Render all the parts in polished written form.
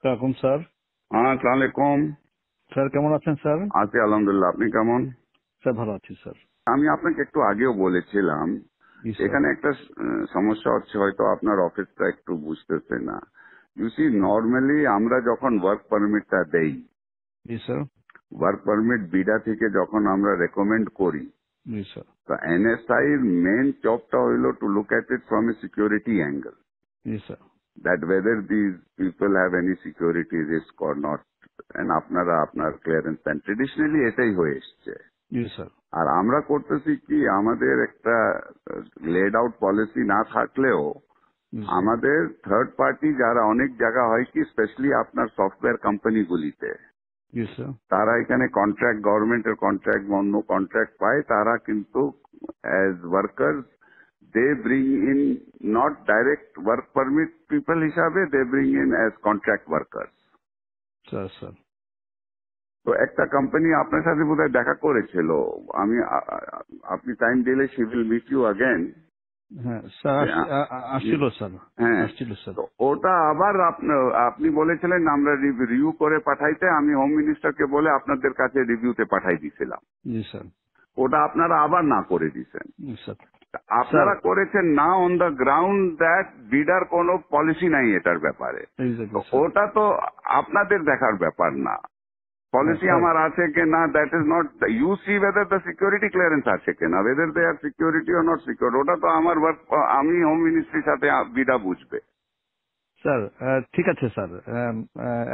কাকুম sir. হ্যাঁ, আসসালামু আলাইকুম। স্যার কেমন আছেন স্যার? আছি আলহামদুলিল্লাহ, আপনি কেমন? স্যার ভালো আছি স্যার। আমি আপনাকে একটু আগেও বলেছিলাম জি স্যার। এখানে একটা সমস্যা হচ্ছে, হয়তো আপনার অফিসটা একটু বুঝতেছে না। ইউ সি, নর্মালি আমরা যখন ওয়ার্ক পারমিটটা দেই, জি স্যার। ওয়ার্ক পারমিট বিডা থেকে যখন আমরা রেকমেন্ড করি, জি স্যার। তো এনএসআই এর মেন জবটা হইলো to look at it from a security angle, G sir. that whether these people have any security risk or not, and আপনারা আপনার ক্লিয়ারেন্স দেন, ট্রেডিশনালি এটাই হয়ে এসছে। জি স্যার। আর আমরা করতেছি কি, আমাদের একটা লেড আউট পলিসি না থাকলেও জি স্যার। আমাদের থার্ড পার্টি যারা অনেক জায়গা হয় কি, স্পেশালি আপনার সফটওয়্যার কোম্পানিগুলিতে, জি স্যার। তারা এখানে কন্ট্রাক্ট, গভর্নমেন্টের কন্ট্রাক্ট, অন্য কন্ট্রাক্ট পায়, তারা কিন্তু as workers they bring in not direct work permit people হিসাবে, they bring in as contract workers. Sir sir. তো একটা কোম্পানি আপনার সাথে বোধহয় দেখা করেছিল, আমি আপনি টাইম দিলে she will meet you again. হ্যাঁ স্যার, আসছিল স্যার। হ্যাঁ, আসছিল স্যার। তো ওটা আবার আপনি বলেছিলেন আমরা রিভিউ করে পাঠাইতে, আমি হোম মিনিস্টারকে বলে আপনাদের কাছে রিভিউতে পাঠাই দিয়েছিলাম। জি স্যার। ওটা আপনারা আবার না করে দিয়েছেন। জি স্যার। স্যার আপনারা করেছেন না অন দ্য গ্রাউন্ড দ্যাট বিডার কোনো পলিসি নাই এটার ব্যাপারে। তো এক্স্যাক্টলি স্যার। ওটা তো আপনাদের দেখার ব্যাপার না, হ্যাঁ পলিসি স্যার। আমার আছে কিনা, that is not, you see whether the security clearance আছে কিনা, whether they are security or not secure, ওটা তো আমার ওয়ার্ক, আমি হোম মিনিস্ট্রির সাথে বিডা বুঝবে। স্যার ঠিক আছে স্যার।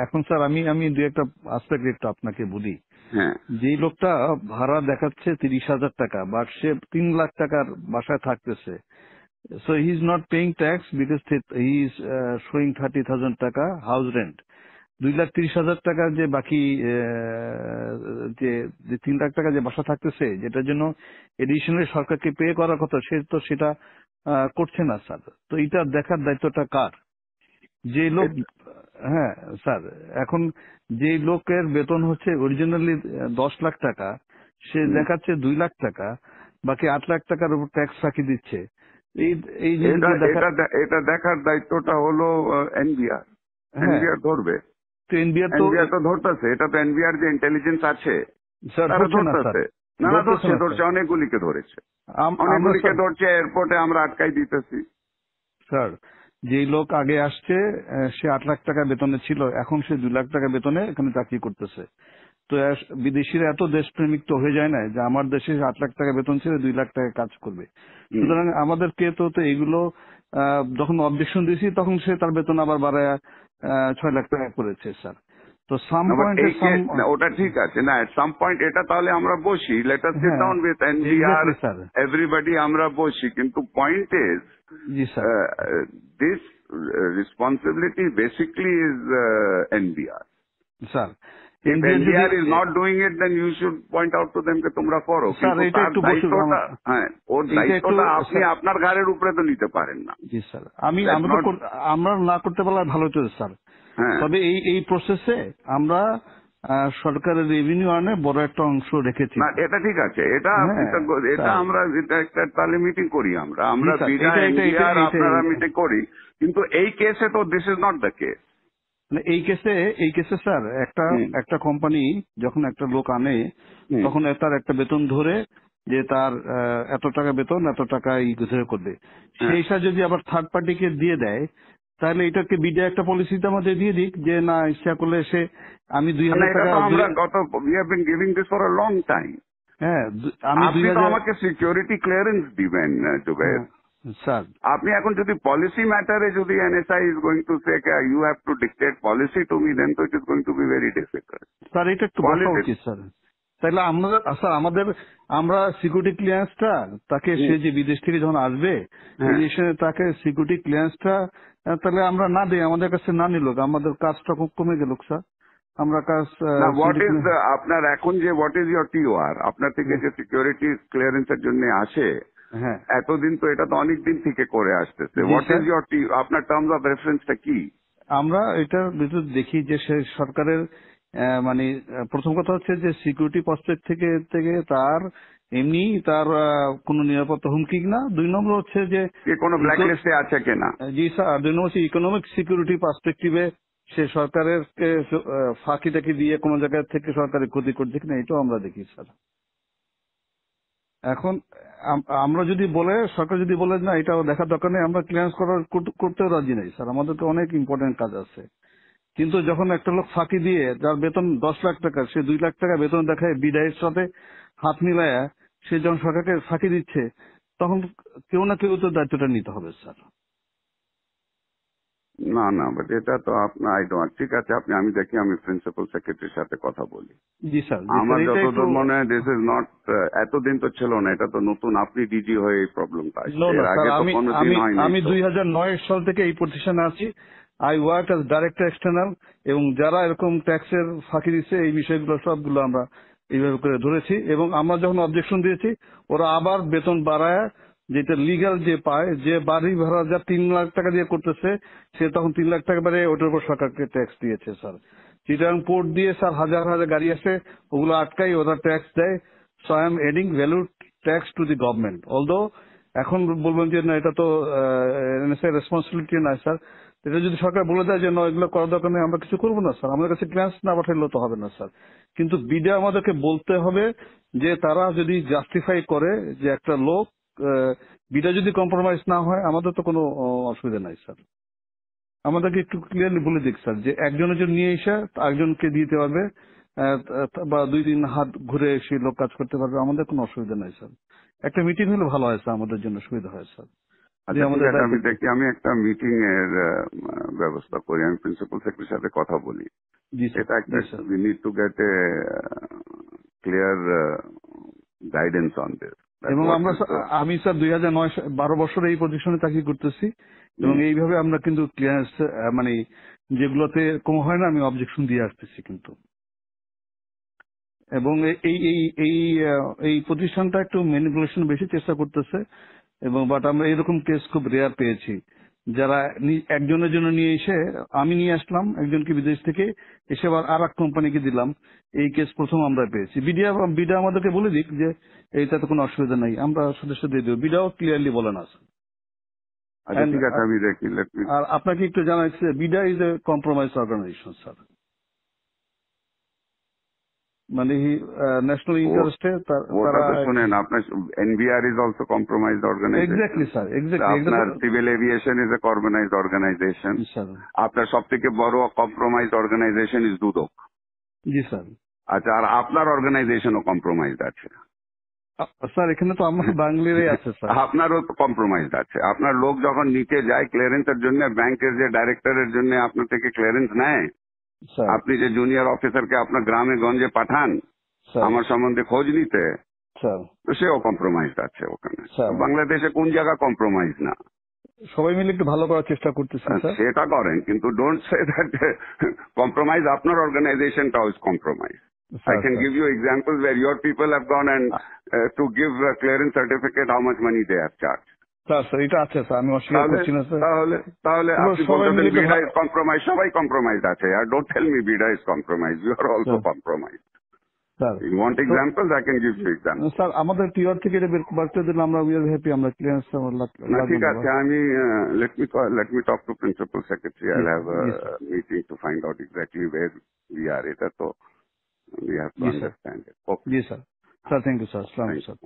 এখন স্যার আমি আমি দু একটা আসপেক্ট একটু আপনাকে বলি। হ্যাঁ, যেই লোকটা ভাড়া দেখাচ্ছে 30,000 টাকা, বাট সে 3 লাখ টাকার বাসায় থাকতেছে, so he is not paying tax because he is showing 30,000 টাকা হাউস রেন্ট। 2,30,000 টাকার যে বাকি যে যে 3 লাখ টাকা যে বাসা থাকতেছে, যেটার জন্য এডিশনালি সরকারকে পে করার কথা, সে তো সেটা করছে না স্যার। তো এটা দেখার দায়িত্বটা কার? যে লোক, হ্যাঁ স্যার, এখন যে লোকের বেতন হচ্ছে অরিজিনালি 10 লাখ টাকা, সে দেখাচ্ছে 2 লাখ টাকা, বাকি 8 লাখ টাকার উপর ট্যাক্স ফাঁকি দিচ্ছে। এই এই এটা জিনিসগুলো দেখা। এটা এটা দেখার দায়িত্বটা হলো এনবিআর। হ্যাঁ, এনবিআর ধরবে, তো এনবিআর তো এনবিআর তো ধরতেছে, এটা তো এনবিআর যে ইন্টেলিজেন্স আছে স্যার তারা ধরছে না স্যার। ধরতেছে। না না, ধরতেছে ধরছে না ধরছে, স্যার। অনেকগুলিকে ধরেছে, আমরা অনেকগুলিকে স্যার, ধরছে, এয়ারপোর্টে আমরা আটকাই দিতেছি। স্যার যেই লোক আগে আসছে, সে 8 লাখ টাকা বেতনে ছিল, এখন সে 2 লাখ টাকা বেতনে এখানে চাকরি করতেছে। তো বিদেশিরা এত দেশপ্রেমিক তো হয়ে যায় না যে আমার দেশে 8 লাখ টাকা বেতন ছিল 2 লাখ টাকা কাজ করবে। হুম। সুতরাং আমাদেরকে তো তো এগুলো যখন অবজেকশন দিয়েছি তখন সে তার বেতন আবার বাড়ায় 6 লাখ টাকা করেছে স্যার। তো সাম আবার পয়েন্টে এই না, ওটা ঠিক আছে না, এট সাম পয়েন্ট এটা তাহলে আমরা বসি, লেট আস সিট হ্যাঁ down with NBR, exactly sir. Everybody আমরা বসি, কিন্তু point is G sir. This responsibility basically is NBR. Sir If NBR যদি, NBR is not doing it, then you should point out to them যে তোমরা করো, sir কিন্তু এটা তার একটু বসে, দায়িত্বটা, হ্যাঁ, ওর এটা একটু দায়িত্বটা আপনি স্যার। আপনার ঘাড়ের উপরে তো নিতে পারেন না। জি স্যার, আমি That's আমরা তো not, আমরা না করতে পারলে ভালো হতো স্যার। হ্যাঁ তবে এই এই প্রসেসে আমরা সরকারের রেভিনিউ আর্নে বড় একটা অংশ রেখেছি না, স্যার। এটা ঠিক আছে, এটা হ্যাঁ এটা স্যার। আমরা এটা একটা তাহলে মিটিং করি, আমরা জি আমরা স্যার, বিনা এটা এটা এটা এনবিআর এটা আপনারা মিটিং করি, কিন্তু এই কেসে তো this is not the case. মানে এই কেসে স্যার একটা একটা কোম্পানি যখন একটা লোক আনে, তখন তার একটা বেতন ধরে যে তার এত টাকা বেতন, এত টাকা ধরে করবে, সেই হিসাবে যদি আবার থার্ড পার্টিকে দিয়ে দেয়, তাহলে এটাকে বিডে একটা পলিসিতে আমাদের দিয়ে দিক যে না, ইচ্ছা করলে সে আমি না, 2,000 এটা টাকা, তো আমরা we have been giving this for a long time. হ্যাঁ আমি আপনি তো 2,000, আমাকে সিকিউরিটি ক্লিয়ারেন্স দিবেন জুবের। স্যার। আপনি এখন যদি পলিসি ম্যাটারে যদি NSI is going to say you have to dictate policy to me, then তো it is going to be very difficult. Sir এটা একটু বসা পলিসি, উচিত স্যার। তাহলে আমরা স্যার আমাদের আমরা সিকিউরিটি ক্লিয়ারেন্সটা তাকে, সে যে বিদেশ থেকে যখন আসবে হ্যাঁ, এডিশনে তাকে সিকিউরিটি ক্লিয়ারেন্সটা তাহলে আমরা না দিই, আমাদের কাছে না নিল, আমাদের কাজটা খুব কমে গেল স্যার। আমরা কাজ না, হোয়াট সিকিউরিটি ইজ আপনার এখন যে হোয়াট ইজ ইয়োর টিওআর, আপনার থেকে যে সিকিউরিটি ক্লিয়ারেন্সের জন্য আসে, হ্যাঁ এতদিন তো এটা তো অনেক দিন থেকে করে আসতেছে, জি হোয়াট ইজ স্যার। ইয়োর আপনার টার্মস অফ রেফারেন্সটা কি? আমরা এটার ভিতর দেখি যে সে সরকারের মানে প্রথম কথা হচ্ছে যে সিকিউরিটি পার্সপেক্ট থেকে থেকে তার এমনি তার কোনো নিরাপত্তা হুমকি না। 2 নম্বর হচ্ছে যে কোনো ব্ল্যাক লিস্টে আছে কিনা। জি স্যার, 2 নম্বর হচ্ছে ইকোনমিক সিকিউরিটি পার্সপেক্টিভে সে সরকারের ফাঁকি টাকি দিয়ে কোনো জায়গা থেকে সরকারের ক্ষতি করছে কিনা এটাও আমরা দেখি স্যার। এখন আমরা যদি বলে সরকার যদি বলে না এটা দেখার দরকার নেই, আমরা ক্লিয়ারেন্স করতেও রাজি নেই স্যার, আমাদেরকে অনেক ইম্পর্টেন্ট কাজ আছে। কিন্তু যখন একটা লোক ফাঁকি দিয়ে যার বেতন 10 লাখ টাকা, সে 2 লাখ টাকা বেতন দেখায় বিদায়ের সাথে হাত মিলায়া সে যখন সরকারকে ফাঁকি দিচ্ছে, তখন কেউ না কেউ তো দায়িত্বটা নিতে হবে স্যার। না না, বাট এটা তো আপনার ঠিক আছে, আমি দেখি, আমি প্রিন্সিপাল সেক্রেটারির সাথে কথা বলি। জি স্যার, আমার যতদূর মনে হয় দিস ইজ নট, এতদিন তো ছিল না, এটা তো নতুন, আপনি ডিজি হয়ে এই প্রবলেমটা আসছে, এর আগে তো কোনোদিন হয়নি। আমি 2009 সাল থেকে এই প্রতিষ্ঠানে আছি। I work as director external, এবং যারা এরকম ট্যাক্সের ফাঁকি দিচ্ছে এই বিষয়গুলো সবগুলো আমরা এইভাবে করে ধরেছি, এবং আমরা যখন অবজেকশন দিয়েছি ওরা আবার বেতন বাড়ায়, যেটা লিগ্যাল যে পায়, যে বাড়ি ভাড়া যা 3 লাখ টাকা দিয়ে করতেছে সে তখন 3 লাখ টাকা বাড়ে ওটার উপর সরকারকে ট্যাক্স দিয়েছে স্যার। চিটাগাং পোর্ট দিয়ে স্যার হাজার হাজার গাড়ি আসে, ওগুলো আটকাই ওরা ট্যাক্স দেয়। So I am adding value tax to the government. Although এখন বলবেন যে না এটা তো রেসপন্সিবিলিটি না স্যার, এটা যদি সরকার বলে দেয় যে না এগুলো করার দরকার নেই, আমরা কিছু করবো না স্যার, আমাদের কাছে ক্লিয়ারেন্স না পাঠাইলেও তো হবে না স্যার। কিন্তু বিডা আমাদেরকে বলতে হবে যে তারা যদি জাস্টিফাই করে যে একটা লোক বিডা যদি কম্প্রোমাইজ না হয় আমাদের তো কোনো অসুবিধা নাই স্যার। আমাদেরকে একটু ক্লিয়ারলি বলে দিক স্যার যে একজনের জন্য নিয়ে এসে একজনকে দিতে পারবে, বা 2-3 হাত ঘুরে এসে লোক কাজ করতে পারবে, আমাদের কোনো অসুবিধা নাই স্যার। একটা মিটিং হলে ভালো হয় স্যার, আমাদের জন্য সুবিধা হয় স্যার। আচ্ছা ঠিক আছে, আমি দেখি, আমি একটা মিটিং এর ব্যবস্থা করি, আমি প্রিন্সিপাল সেক্রেটারির সাথে কথা বলি। জি স্যার, এটা একটা we need to get A clear guidance on this. এবং আমি স্যার 12 বছর এই পজিশনে চাকরি করতেছি, এবং এইভাবে আমরা কিন্তু ক্লিয়ারেন্স মানে যেগুলোতে কম হয় না আমি অবজেকশন দিয়ে আসতেছি কিন্তু। এবং এই এই এই এই প্রতিষ্ঠানটা একটু ম্যানিপুলেশন বেশি চেষ্টা করতেছে, এবং বাট আমরা এরকম কেস খুব রেয়ার পেয়েছি যারা একজনের জন্য নিয়ে এসে, আমি নিয়ে আসলাম একজনকে বিদেশ থেকে, এসে আবার আর এক কোম্পানিকে দিলাম, এই কেস প্রথম আমরা পেয়েছি। বিডা আমাদেরকে বলে দিক যে এইটাতে কোনো অসুবিধা নাই, আমরা সদস্য দিয়ে দেবো, বিডাও ক্লিয়ারলি বলে না। আচ্ছা ঠিক আছে, আমি দেখি। আর আপনাকে একটু জানাচ্ছি BIDA is a compromise organization sir, মানে ন্যাশনাল ইন্টারেস্টে তারা শুনেন, আপনার NBR is also compromised organization. Exactly sir, exactly. আপনার civil aviation is a compromised organization. আপনার সব থেকে বড় কম্প্রোমাইজড অর্গানাইজেশন ইজ দুদক। জি স্যার। আচ্ছা, আর আপনার অর্গানাইজেশনও কম্প্রোমাইজড আছে স্যার? এখানে তো আমার বাংলারই আছে স্যার। আপনারও তো কম্প্রোমাইজড আছে। আপনার লোক যখন নিচে যায় ক্লিয়ারেন্সের জন্য, ব্যাংকের যে ডাইরেক্টরের জন্য আপনার থেকে ক্লিয়ারেন্স নেয়, আপনি যে জুনিয়র অফিসারকে আপনার গ্রামে গঞ্জে পাঠান আমার সম্বন্ধে খোঁজ নিতে, তো সেও কম্প্রোমাইজড আছে ওখানে। বাংলাদেশে কোন জায়গা কম্প্রোমাইজ না? সবাই মিলে একটু ভালো করার চেষ্টা করতেছি সেটা করেন, কিন্তু ডোন্ট সে দ্যাট কম্প্রোমাইজ আপনার অর্গানাইজেশনটাও is compromise. I can give you examples where your people have gone and to give a clearance certificate, how much money they have charged. Sir এটা আছে স্যার, আমি অস্বীকার করছি না স্যার। তাহলে আপনি বলতেন বিডা ইজ কম্প্রোমাইজ, সবাই কম্প্রোমাইজ আছে। আর don't tell me BIDA is compromise, you are also compromise. Sir you want examples, I can give you example. Sir আমাদের টিআর থেকে এটা বের করে দিলে আমরা উই আর হ্যাপি, আমরা ক্লিয়ারেন্স ঠিক আছে। আমি let me talk to principal secretary. I'll have a meeting to find out exactly where we are. এটা তো we have to understand it. Okay. Yes, sir. Sir, thank you, sir. Assalamu alaikum, sir.